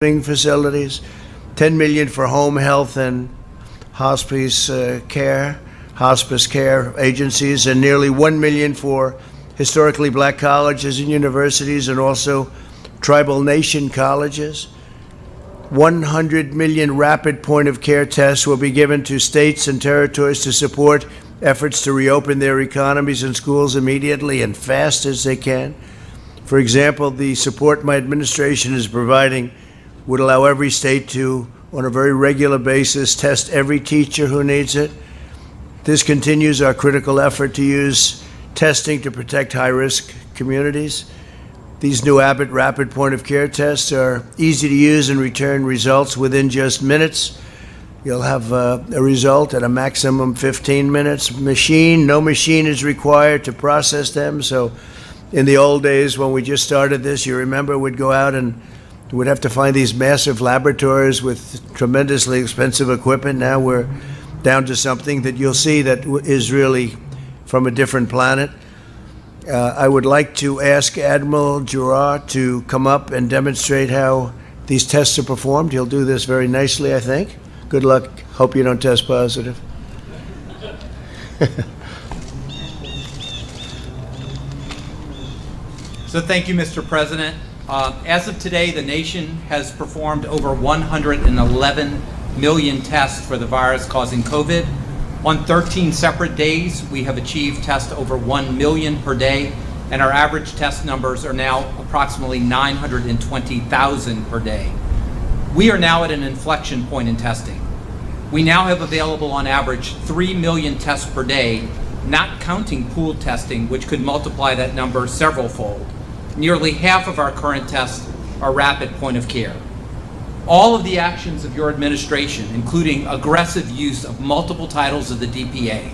facilities, 10 million for home health and hospice care agencies, and nearly 1 million for historically black colleges and universities, and also tribal nation colleges. 100 million rapid point of care tests will be given to states and territories to support efforts to reopen their economies and schools immediately and fast as they can. For example, the support my administration is providing would allow every state to, on a very regular basis, test every teacher who needs it. This continues our critical effort to use testing to protect high-risk communities. These new Abbott rapid point-of-care tests are easy to use and return results within just minutes. You'll have a result at a maximum 15 minutes. No machine is required to process them. So in the old days when we just started this, you remember we'd go out and we'd have to find these massive laboratories with tremendously expensive equipment. Now we're down to something that you'll see that is really from a different planet. I would like to ask Admiral Giroir to come up and demonstrate how these tests are performed. He'll do this very nicely, I think. Good luck. Hope you don't test positive. So thank you, Mr. President. As of today, the nation has performed over 111 million tests for the virus causing COVID. On 13 separate days, we have achieved tests over 1 million per day, and our average test numbers are now approximately 920,000 per day. We are now at an inflection point in testing. We now have available on average 3 million tests per day, not counting pooled testing, which could multiply that number several-fold. Nearly half of our current tests are rapid point of care. All of the actions of your administration, including aggressive use of multiple titles of the DPA,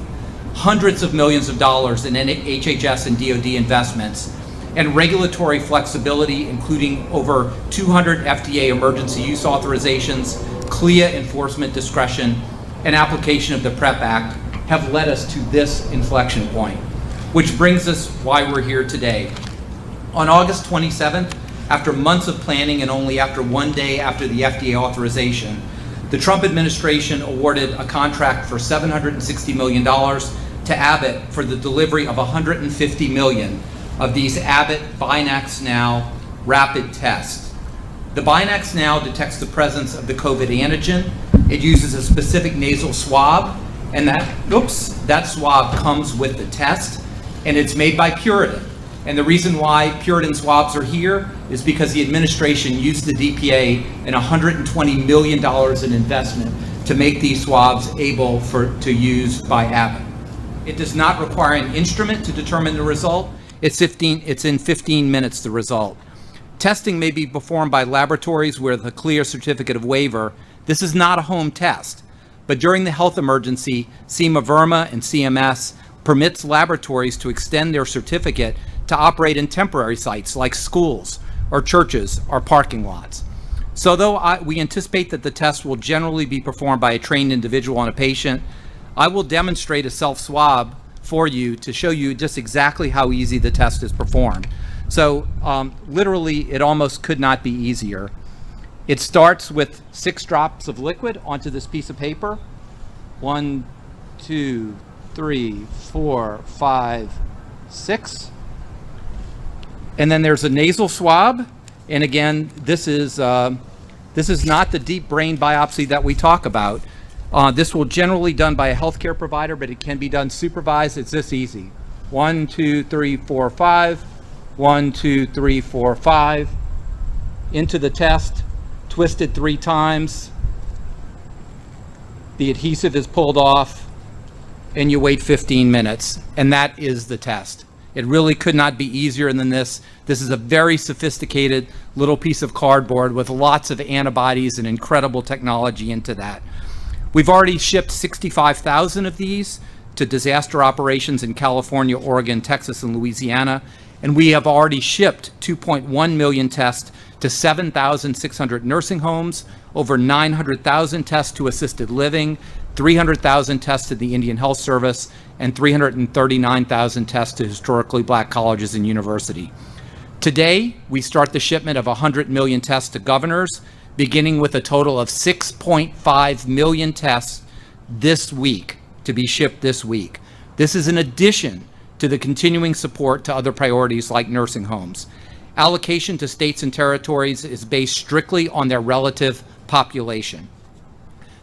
hundreds of millions of dollars in HHS and DoD investments, and regulatory flexibility, including over 200 FDA emergency use authorizations, CLIA enforcement discretion, and application of the PrEP Act, have led us to this inflection point, which brings us why we're here today. On August 27th, after months of planning and only after 1 day after the FDA authorization, the Trump administration awarded a contract for $760 million to Abbott for the delivery of 150 million of these Abbott BinaxNOW rapid tests. The BinaxNOW detects the presence of the COVID antigen. It uses a specific nasal swab, and that swab comes with the test, and it's made by Puritan. And the reason why Puritan swabs are here is because the administration used the DPA and $120 million in investment to make these swabs able to use by Abbott. It does not require an instrument to determine the result. It's in 15 minutes, the result. Testing may be performed by laboratories with a clear certificate of waiver. This is not a home test. But during the health emergency, CIMA-VRMA and CMS permits laboratories to extend their certificate to operate in temporary sites like schools or churches or parking lots. So though we anticipate that the test will generally be performed by a trained individual on a patient, I will demonstrate a self-swab for you to show you just exactly how easy the test is performed. So literally, it almost could not be easier. It starts with 6 drops of liquid onto this piece of paper. 1, 2, 3, 4, 5, 6. And then there's a nasal swab. And again, this is not the deep brain biopsy that we talk about. This will generally be done by a healthcare provider, but it can be done supervised. It's this easy. 1, 2, 3, 4, 5. 1, 2, 3, 4, 5. Into the test, twisted 3 times. The adhesive is pulled off, and you wait 15 minutes, and that is the test. It really could not be easier than this. This is a very sophisticated little piece of cardboard with lots of antibodies and incredible technology into that. We've already shipped 65,000 of these to disaster operations in California, Oregon, Texas, and Louisiana, and we have already shipped 2.1 million tests to 7,600 nursing homes, over 900,000 tests to assisted living, 300,000 tests to the Indian Health Service, and 339,000 tests to historically black colleges and universities. Today, we start the shipment of 100 million tests to governors, beginning with a total of 6.5 million tests this week to be shipped this week. This is in addition to the continuing support to other priorities like nursing homes. Allocation to states and territories is based strictly on their relative population.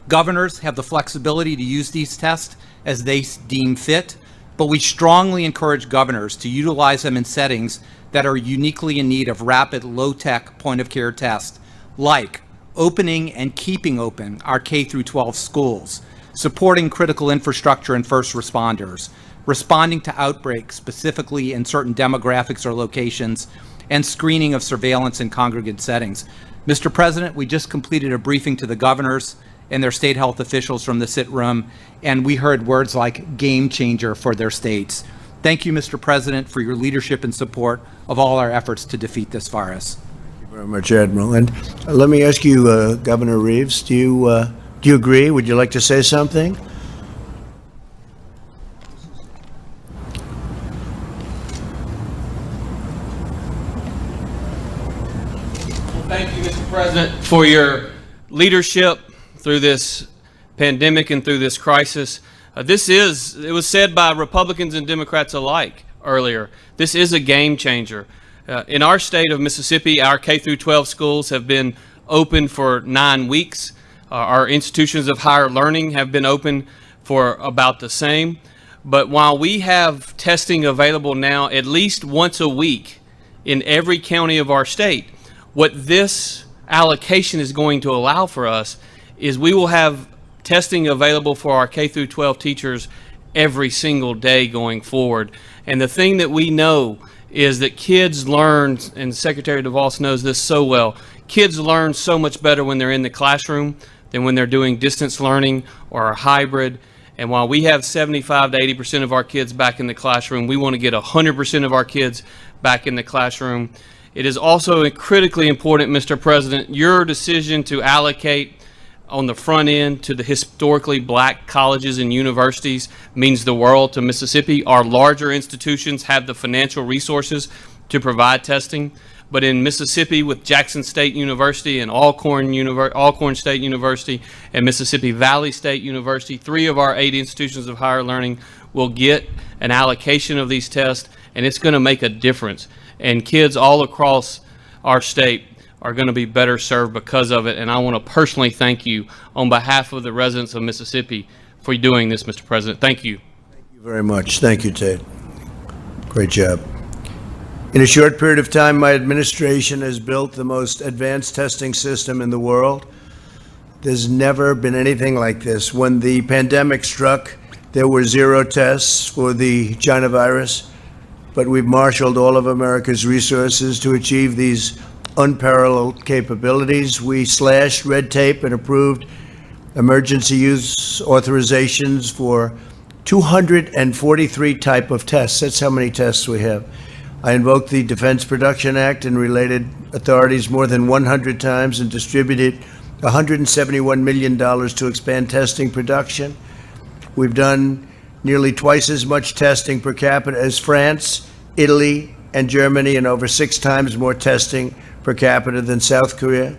Governors have the flexibility to use these tests as they deem fit, but we strongly encourage governors to utilize them in settings that are uniquely in need of rapid, low-tech point-of-care tests, like opening and keeping open our K through 12 schools, supporting critical infrastructure and first responders, responding to outbreaks specifically in certain demographics or locations, and screening of surveillance in congregate settings. Mr. President, we just completed a briefing to the governors and their state health officials from the sit room, and we heard words like game changer for their states. Thank you, Mr. President, for your leadership and support of all our efforts to defeat this virus. Thank you very much, Admiral. And let me ask you, Governor Reeves, do you agree? Would you like to say something? Thank you, Mr. President, for your leadership through this pandemic and through this crisis. It was said by Republicans and Democrats alike earlier, this is a game changer. In our state of Mississippi, our K through 12 schools have been open for 9 weeks. Our institutions of higher learning have been open for about the same. But while we have testing available now at least once a week in every county of our state, what this allocation is going to allow for us is we will have testing available for our K through 12 teachers every single day going forward. And the thing that we know is that kids learn, and Secretary DeVos knows this so well, kids learn so much better when they're in the classroom than when they're doing distance learning or a hybrid. And while we have 75 to 80% of our kids back in the classroom, we want to get 100% of our kids back in the classroom. It is also critically important, Mr. President, your decision to allocate on the front end to the historically black colleges and universities means the world to Mississippi. Our larger institutions have the financial resources to provide testing, but in Mississippi with Jackson State University and Alcorn State University and Mississippi Valley State University, 3 of our 8 institutions of higher learning will get an allocation of these tests, and it's going to make a difference. And kids all across our state are going to be better served because of it. And I want to personally thank you on behalf of the residents of Mississippi for doing this, Mr. President. Thank you. Thank you very much. Thank you, Ted. Great job. In a short period of time, my administration has built the most advanced testing system in the world. There's never been anything like this. When the pandemic struck, there were 0 tests for the China virus, but we've marshaled all of America's resources to achieve these unparalleled capabilities. We slashed red tape and approved emergency use authorizations for 243 type of tests. That's how many tests we have. I invoked the Defense Production Act and related authorities more than 100 times and distributed $171 million to expand testing production. We've done nearly twice as much testing per capita as France, Italy, and Germany, and over 6 times more testing per capita than South Korea.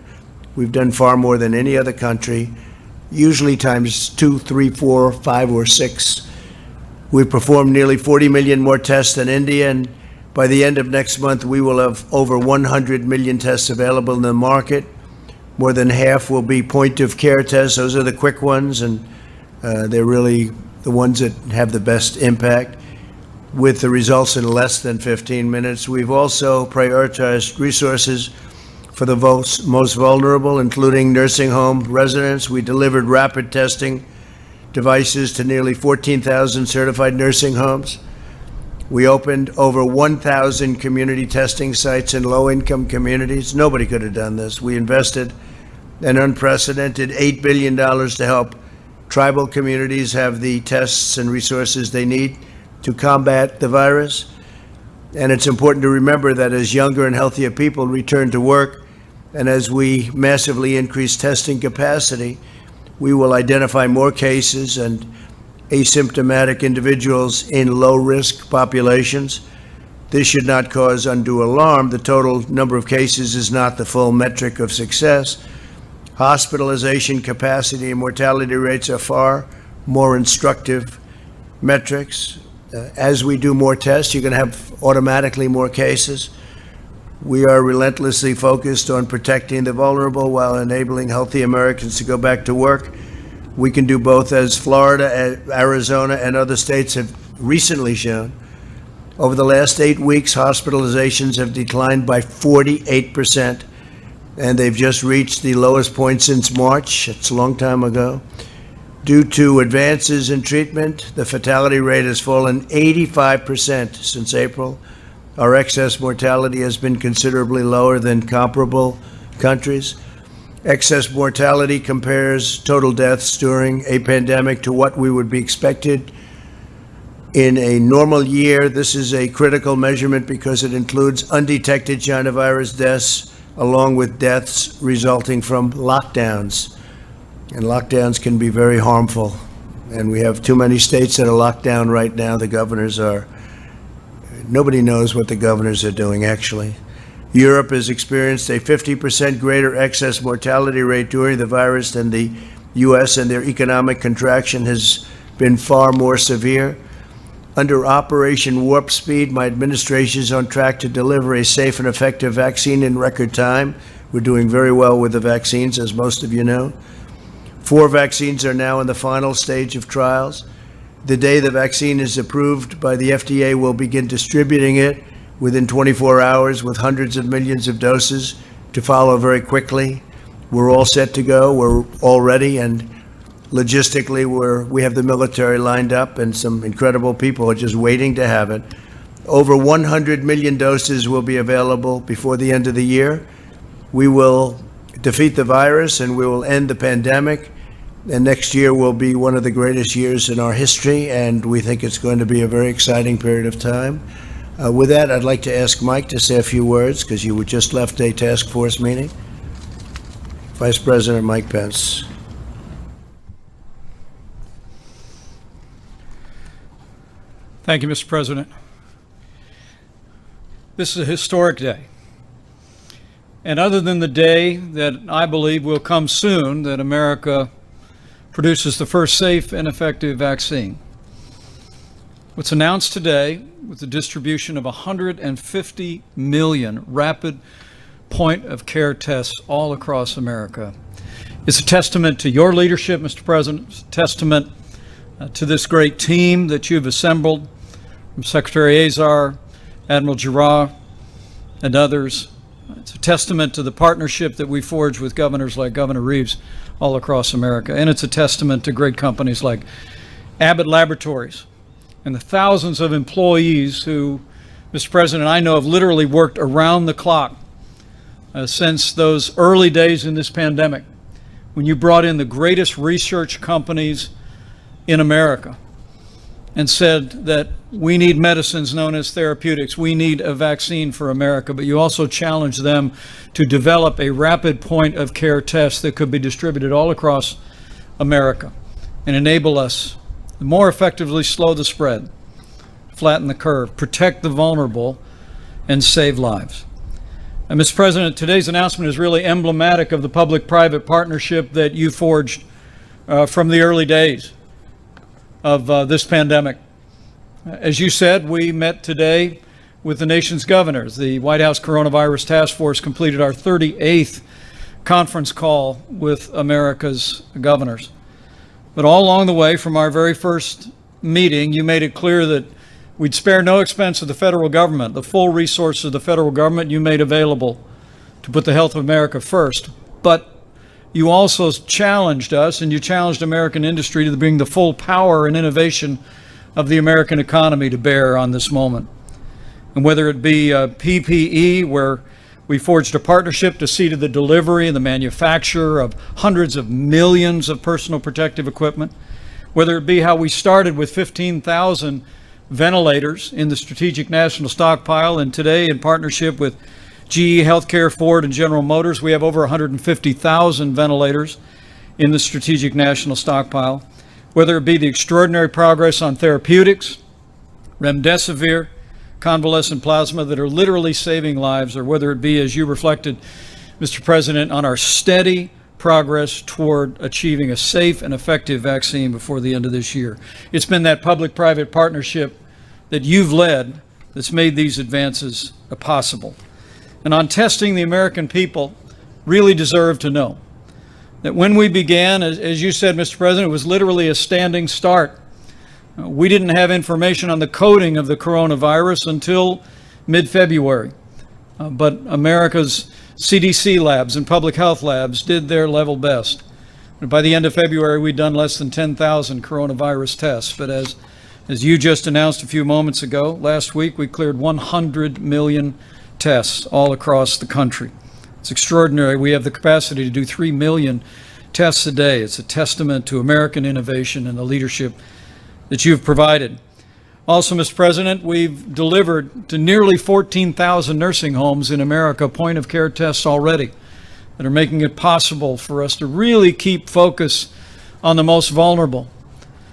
We've done far more than any other country, usually times 2, 3, 4, 5, or 6. We've performed nearly 40 million more tests than India, and by the end of next month, we will have over 100 million tests available in the market. More than half will be point-of-care tests. Those are the quick ones, and they're really the ones that have the best impact, with the results in less than 15 minutes. We've also prioritized resources for the most vulnerable, including nursing home residents. We delivered rapid testing devices to nearly 14,000 certified nursing homes. We opened over 1,000 community testing sites in low-income communities. Nobody could have done this. We invested an unprecedented $8 billion to help tribal communities have the tests and resources they need to combat the virus. And it's important to remember that as younger and healthier people return to work, and as we massively increase testing capacity, we will identify more cases and asymptomatic individuals in low-risk populations. This should not cause undue alarm. The total number of cases is not the full metric of success. hospitalization capacity and mortality rates are far more instructive metrics. As we do more tests, you're going to have automatically more cases. We are relentlessly focused on protecting the vulnerable while enabling healthy Americans to go back to work. We can do both, as Florida, Arizona, and other states have recently shown. Over the last 8 weeks, hospitalizations have declined by 48%, and they've just reached the lowest point since March. It's a long time ago. Due to advances in treatment, the fatality rate has fallen 85% since April. Our excess mortality has been considerably lower than comparable countries. Excess mortality compares total deaths during a pandemic to what we would be expected in a normal year. This is a critical measurement because it includes undetected China virus deaths along with deaths resulting from lockdowns. And lockdowns can be very harmful. And we have too many states that are locked down right now. The governors are, nobody knows what the governors are doing, actually. Europe has experienced a 50% greater excess mortality rate during the virus than the U.S., and their economic contraction has been far more severe. Under Operation Warp Speed, my administration is on track to deliver a safe and effective vaccine in record time. We're doing very well with the vaccines, as most of you know. 4 vaccines are now in the final stage of trials. The day the vaccine is approved by the FDA, we'll begin distributing it within 24 hours with hundreds of millions of doses to follow very quickly. We're all set to go. We're all ready, and logistically, we have the military lined up, and some incredible people are just waiting to have it. Over 100 million doses will be available before the end of the year. We will defeat the virus, and we will end the pandemic. And next year will be one of the greatest years in our history, and we think it's going to be a very exciting period of time. With that, I'd like to ask Mike to say a few words, because you just left a task force meeting. Vice President Mike Pence. Thank you, Mr. President. This is a historic day. And other than the day that I believe will come soon, that America produces the first safe and effective vaccine, what's announced today with the distribution of 150 million rapid point-of-care tests all across America is a testament to your leadership, Mr. President. It's a testament to this great team that you've assembled, from Secretary Azar, Admiral Giroir, and others. It's a testament to the partnership that we forged with governors like Governor Reeves all across America. And it's a testament to great companies like Abbott Laboratories and the thousands of employees who, Mr. President, I know have literally worked around the clock since those early days in this pandemic, when you brought in the greatest research companies in America and said that we need medicines known as therapeutics, we need a vaccine for America, but you also challenged them to develop a rapid point-of-care test that could be distributed all across America and enable us to more effectively slow the spread, flatten the curve, protect the vulnerable, and save lives. And Mr. President, today's announcement is really emblematic of the public-private partnership that you forged from the early days of this pandemic. As you said, we met today with the nation's governors. The White House Coronavirus Task Force completed our 38th conference call with America's governors. But all along the way, from our very first meeting, you made it clear that we'd spare no expense of the federal government. The full resources of the federal government you made available to put the health of America first. But you also challenged us, and you challenged American industry to bring the full power and innovation of the American economy to bear on this moment. And whether it be PPE, where we forged a partnership to see to the delivery and the manufacture of hundreds of millions of personal protective equipment, whether it be how we started with 15,000 ventilators in the Strategic National Stockpile, and today in partnership with GE Healthcare, Ford, and General Motors, we have over 150,000 ventilators in the Strategic National Stockpile. Whether it be the extraordinary progress on therapeutics, remdesivir, convalescent plasma that are literally saving lives, or whether it be, as you reflected, Mr. President, on our steady progress toward achieving a safe and effective vaccine before the end of this year. It's been that public-private partnership that you've led that's made these advances possible. And on testing, the American people really deserve to know that when we began, as you said, Mr. President, it was literally a standing start. We didn't have information on the coding of the coronavirus until mid-February. But America's CDC labs and public health labs did their level best. And by the end of February, we'd done less than 10,000 coronavirus tests. But as you just announced a few moments ago, last week we cleared 100 million tests all across the country. It's extraordinary. We have the capacity to do 3 million tests a day. It's a testament to American innovation and the leadership that you've provided. Also, Mr. President, we've delivered to nearly 14,000 nursing homes in America point-of-care tests already that are making it possible for us to really keep focus on the most vulnerable.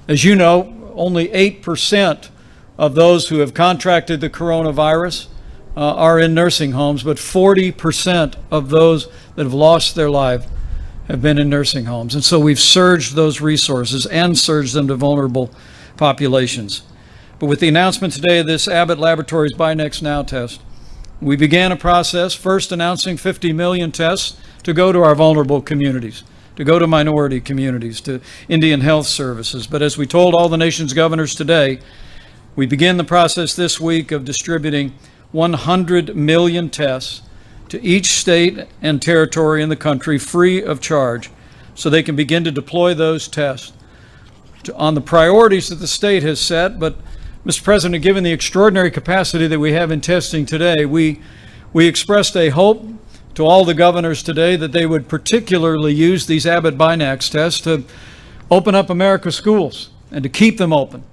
As you know, only 8% of those who have contracted the coronavirus are in nursing homes, but 40% of those that have lost their life have been in nursing homes. And so we've surged those resources and surged them to vulnerable populations. But with the announcement today of this Abbott Laboratories BinaxNOW test, we began a process first announcing 50 million tests to go to our vulnerable communities, to go to minority communities, to Indian Health Services. But as we told all the nation's governors today, we begin the process this week of distributing 100 million tests to each state and territory in the country free of charge, so they can begin to deploy those tests on the priorities that the state has set. But Mr. President, given the extraordinary capacity that we have in testing today, we expressed a hope to all the governors today that they would particularly use these Abbott Binax tests to open up America's schools and to keep them open.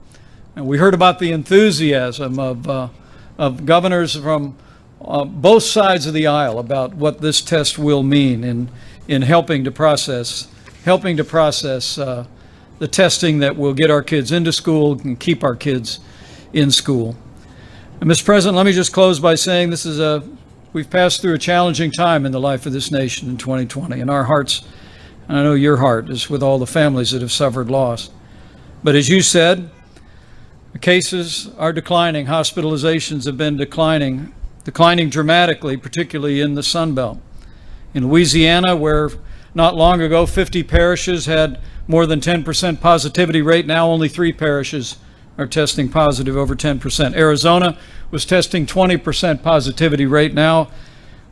And we heard about the enthusiasm of governors from both sides of the aisle about what this test will mean in helping to process the testing that will get our kids into school and keep our kids in school. And Mr. President, let me just close by saying we've passed through a challenging time in the life of this nation in 2020, and our hearts, and I know your heart, is with all the families that have suffered loss. But as you said, the cases are declining. Hospitalizations have been declining dramatically, particularly in the Sun Belt. In Louisiana, where not long ago 50 parishes had more than 10% positivity rate, now only 3 parishes are testing positive over 10%. Arizona was testing 20% positivity rate. Now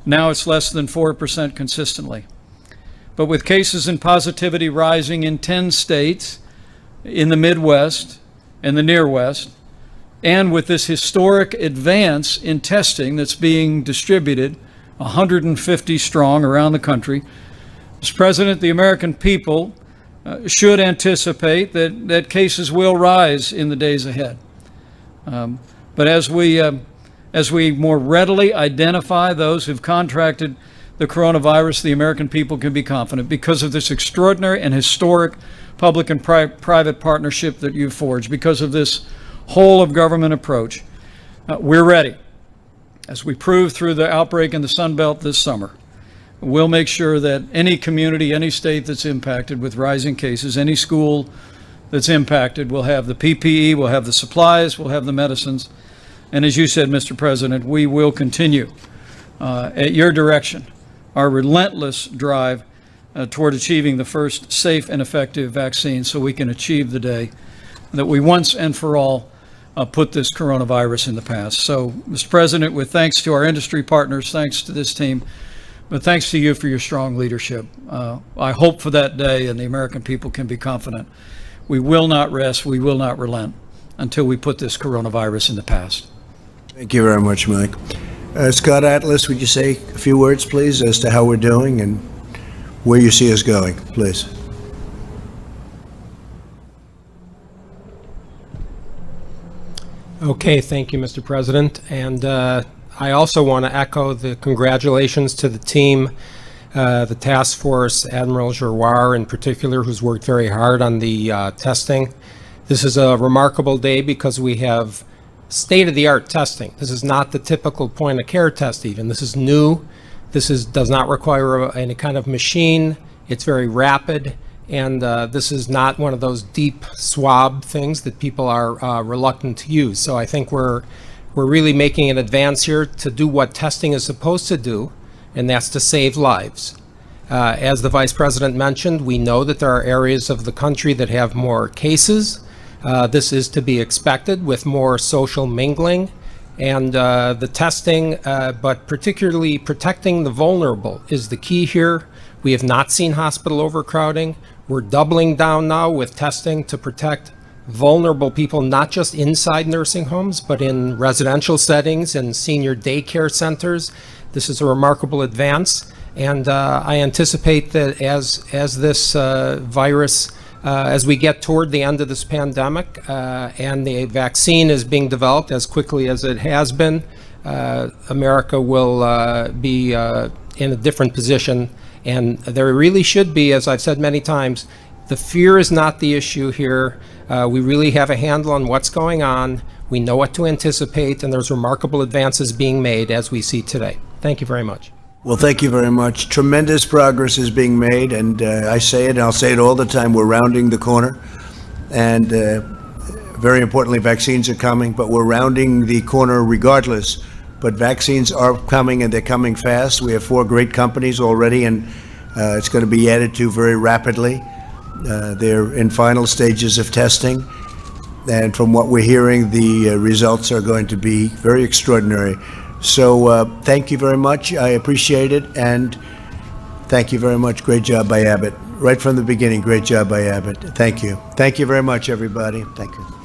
it's less than 4% consistently. But with cases and positivity rising in 10 states, in the Midwest and the Near West, and with this historic advance in testing that's being distributed, 150 strong around the country, Mr. President, the American people should anticipate that cases will rise in the days ahead. But as we more readily identify those who've contracted the coronavirus, the American people can be confident because of this extraordinary and historic public and private partnership that you've forged, because of this whole of government approach. We're ready. As we proved through the outbreak in the Sun Belt this summer, we'll make sure that any community, any state that's impacted with rising cases, any school that's impacted will have the PPE, will have the supplies, will have the medicines. And as you said, Mr. President, we will continue at your direction our relentless drive toward achieving the first safe and effective vaccine so we can achieve the day that we once and for all put this coronavirus in the past. So, Mr. President, with thanks to our industry partners, thanks to this team, but thanks to you for your strong leadership. I hope for that day, and the American people can be confident. We will not rest, we will not relent until we put this coronavirus in the past. Thank you very much, Mike. Scott Atlas, would you say a few words, please, as to how we're doing and where you see us going, please? Okay, thank you, Mr. President. And I also want to echo the congratulations to the team, the task force, Admiral Giroir in particular, who's worked very hard on the testing. This is a remarkable day because we have state-of-the-art testing. This is not the typical point-of-care test even. This is new. This does not require any kind of machine. It's very rapid, and this is not one of those deep swab things that people are reluctant to use. So I think we're really making an advance here to do what testing is supposed to do, and that's to save lives. As the Vice President mentioned, we know that there are areas of the country that have more cases. This is to be expected with more social mingling and the testing, but particularly protecting the vulnerable is the key here. We have not seen hospital overcrowding. We're doubling down now with testing to protect vulnerable people, not just inside nursing homes, but in residential settings and senior daycare centers. This is a remarkable advance, and I anticipate that as this virus, as we get toward the end of this pandemic and the vaccine is being developed as quickly as it has been, America will be in a different position. And there really should be, as I've said many times, the fear is not the issue here. We really have a handle on what's going on. We know what to anticipate, and there's remarkable advances being made as we see today. Thank you very much. Well, thank you very much. Tremendous progress is being made, and I say it, and I'll say it all the time, we're rounding the corner. And very importantly, vaccines are coming, but we're rounding the corner regardless. But vaccines are coming, and they're coming fast. We have 4 great companies already, and it's going to be added to very rapidly. They're in final stages of testing. And from what we're hearing, the results are going to be very extraordinary. So thank you very much. I appreciate it. And thank you very much. Great job by Abbott. Right from the beginning, great job by Abbott. Thank you. Thank you very much, everybody. Thank you.